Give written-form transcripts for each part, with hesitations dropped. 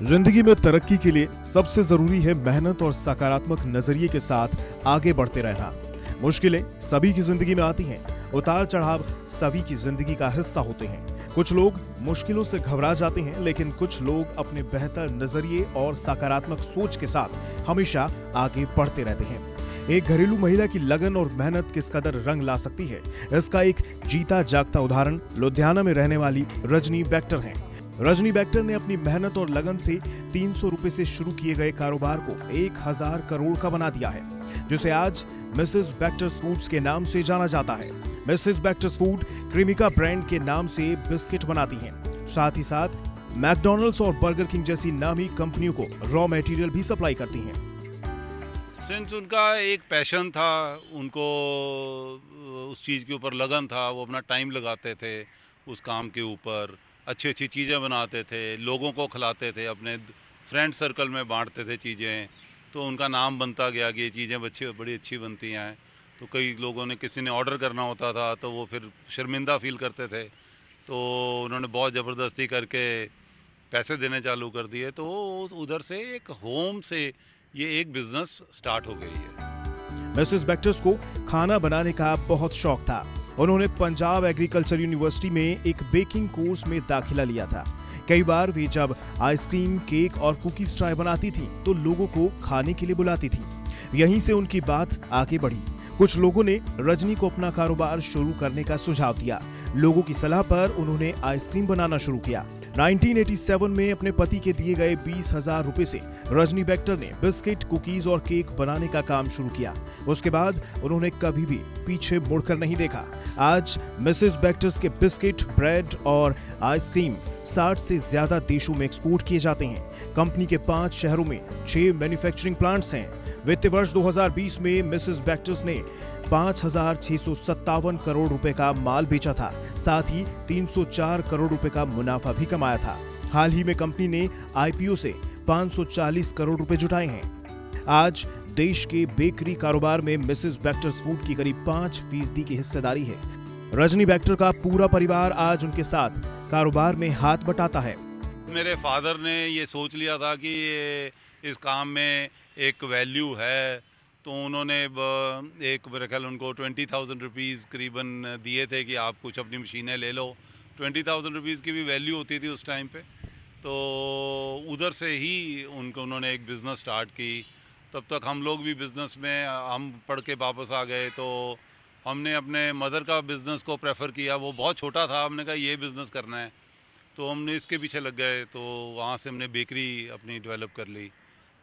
जिंदगी में तरक्की के लिए सबसे जरूरी है मेहनत और सकारात्मक नजरिए के साथ आगे बढ़ते रहना। मुश्किलें सभी की जिंदगी में आती हैं, उतार चढ़ाव सभी की जिंदगी का हिस्सा होते हैं। कुछ लोग मुश्किलों से घबरा जाते हैं, लेकिन कुछ लोग अपने बेहतर नजरिए और सकारात्मक सोच के साथ हमेशा आगे बढ़ते रहते हैं। एक घरेलू महिला की लगन और मेहनत किस कदर रंग ला सकती है, इसका एक जीता जागता उदाहरण लुधियाना में रहने वाली रजनी बैक्टर हैं। रजनी बैक्टर ने अपनी मेहनत और लगन से 300 रुपए से शुरू किए गए कारोबार को 1000 करोड़ का बना दिया है, जिसे आज मिसेस बैक्टर्स फूड्स के नाम से जाना जाता है। Mrs Bectors food Cremica brand के नाम से बिस्किट बनाती हैं। साथ ही साथ मैकडॉनल्ड्स और बर्गर किंग जैसी नामी कंपनियों को रॉ मटेरियल भी सप्लाई करती हैं। सिंस उनका एक पैशन था, उनको उस चीज़ के ऊपर लगन था, वो अपना टाइम लगाते थे उस काम के ऊपर, अच्छी अच्छी चीज़ें बनाते थे, लोगों को खिलाते थे, अपने फ्रेंड सर्कल में बांटते थे चीज़ें, तो उनका नाम बनता गया कि ये चीज़ें बड़ी अच्छी बनती हैं। तो कई लोगों ने, किसी ने ऑर्डर करना होता था तो वो फिर शर्मिंदा फील करते थे, तो उन्होंने बहुत ज़बरदस्ती करके पैसे देने चालू कर दिए। तो उधर से एक होम से ये एक बिज़नेस स्टार्ट हो गई है। मिसेस बैक्टर्स को खाना बनाने का बहुत शौक था। उन्होंने पंजाब एग्रीकल्चर यूनिवर्सिटी में एक बेकिंग कोर्स में दाखिला लिया था। कई बार वे जब आइसक्रीम, केक और कुकीज ट्राई बनाती थी तो लोगों को खाने के लिए बुलाती थी। यहीं से उनकी बात आगे बढ़ी। कुछ लोगों ने रजनी को अपना कारोबार शुरू करने का सुझाव दिया। लोगों की सलाह पर उन्होंने आइसक्रीम बनाना शुरू किया। 1987 में अपने पति के दिए गए 20,000 रुपए से रजनी बैक्टर ने बिस्किट, कुकीज और केक बनाने का काम शुरू किया। उसके बाद उन्होंने कभी भी पीछे मुड़कर नहीं देखा। आज मिसेस बैक्टर्स के बिस्किट, ब्रेड और आइसक्रीम 60 से ज्यादा देशों में एक्सपोर्ट किए जाते हैं। कंपनी के 5 शहरों में 6 मैन्युफैक्चरिंग प्लांट्स हैं। वित्तीय वर्ष 2020 में मिसेस बैक्टर्स ने 5,657 करोड़ रुपए का माल बेचा था। साथ ही 304 करोड़ रुपए का मुनाफा भी कमाया था। हाल ही में कंपनी ने आईपीओ से 540 करोड़ रुपए जुटाए हैं। आज देश के बेकरी कारोबार में मिसेस बैक्टर्स फूड की करीब 5% की हिस्सेदारी है। रजनी बैक्टर का पूरा परिवार आज उनके साथ कारोबार में हाथ बटाता है। मेरे फादर ने ये सोच लिया था कि इस काम में एक वैल्यू है, तो उन्होंने एक मेरे ख्याल उनको 20,000 रुपीज़ करीबन दिए थे कि आप कुछ अपनी मशीनें ले लो। 20,000 रुपीज़ की भी वैल्यू होती थी उस टाइम पे। तो उधर से ही उन्होंने एक बिज़नेस स्टार्ट की। तब तक हम लोग भी बिज़नेस में, हम पढ़ के वापस आ गए, तो हमने अपने मदर का बिज़नेस को प्रेफर किया। वो बहुत छोटा था, हमने कहा ये बिज़नेस करना है, तो हमने इसके पीछे लग गए। तो वहाँ से हमने बेकरी अपनी डेवलप कर ली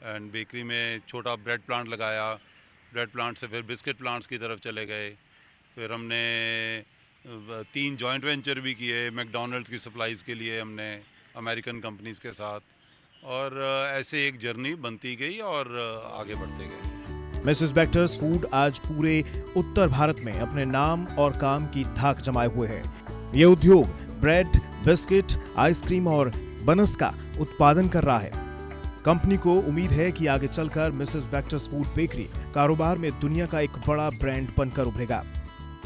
एंड बेकरी में छोटा ब्रेड प्लांट लगाया। ब्रेड प्लांट से फिर बिस्किट प्लांट्स की तरफ चले गए। फिर हमने 3 जॉइंट वेंचर भी किए मैकडॉनल्ड्स की सप्लाईज़ के लिए, हमने अमेरिकन कंपनीज़ के साथ, और ऐसे एक जर्नी बनती गई और आगे बढ़ते गए। मिसेस बैक्टर्स फूड आज पूरे उत्तर भारत में अपने नाम और काम की धाक जमाए हुए है। ये उद्योग ब्रेड, बिस्किट, आइसक्रीम और बनस का उत्पादन कर रहा है। कंपनी को उम्मीद है कि आगे चलकर मिसेस बैक्टर्स फूड बेकरी कारोबार में दुनिया का एक बड़ा ब्रांड बनकर उभरेगा।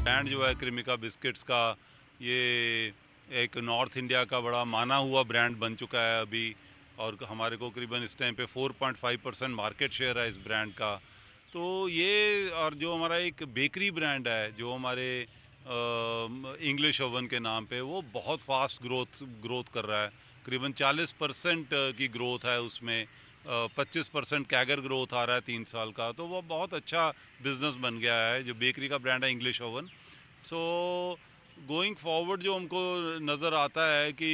ब्रांड जो है क्रीमिका बिस्किट्स का, ये एक नॉर्थ इंडिया का बड़ा माना हुआ ब्रांड बन चुका है अभी, और हमारे को करीबन इस टाइम पे 4.5% मार्केट शेयर है इस ब्रांड का। तो ये, और जो हमारा एक बेकरी ब्रांड है जो हमारे इंग्लिश ओवन के नाम पे, वो बहुत फास्ट ग्रोथ कर रहा है। करीबन 40% की ग्रोथ है उसमें, 25% कैगर ग्रोथ आ रहा है 3 साल का। तो वो बहुत अच्छा बिजनेस बन गया है जो बेकरी का ब्रांड है English oven. So going forward जो हमको नज़र आता है कि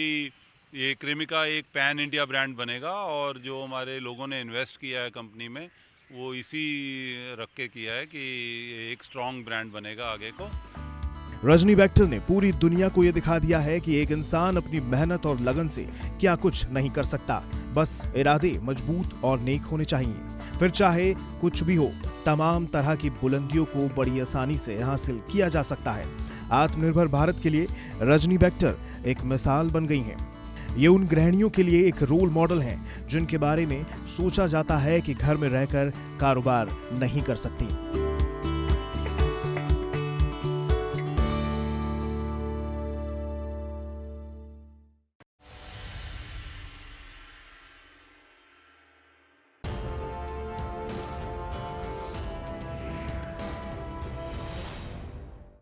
ये क्रीमिका एक पैन इंडिया ब्रांड बनेगा, और जो हमारे लोगों ने इन्वेस्ट किया है कंपनी में, वो इसी रख के किया है कि एक स्ट्रॉन्ग ब्रांड बनेगा आगे को। रजनी बैक्टर ने पूरी दुनिया को यह दिखा दिया है कि एक इंसान अपनी मेहनत और लगन से क्या कुछ नहीं कर सकता। बस इरादे मजबूत और नेक होने चाहिए, फिर चाहे कुछ भी हो। तमाम तरह की बुलंदियों को बड़ी आसानी से हासिल किया जा सकता है। आत्मनिर्भर भारत के लिए रजनी बैक्टर एक मिसाल बन गई हैं। ये उन गृहिणियों के लिए एक रोल मॉडल हैं जिनके बारे में सोचा जाता है कि घर में रहकर कारोबार नहीं कर सकती।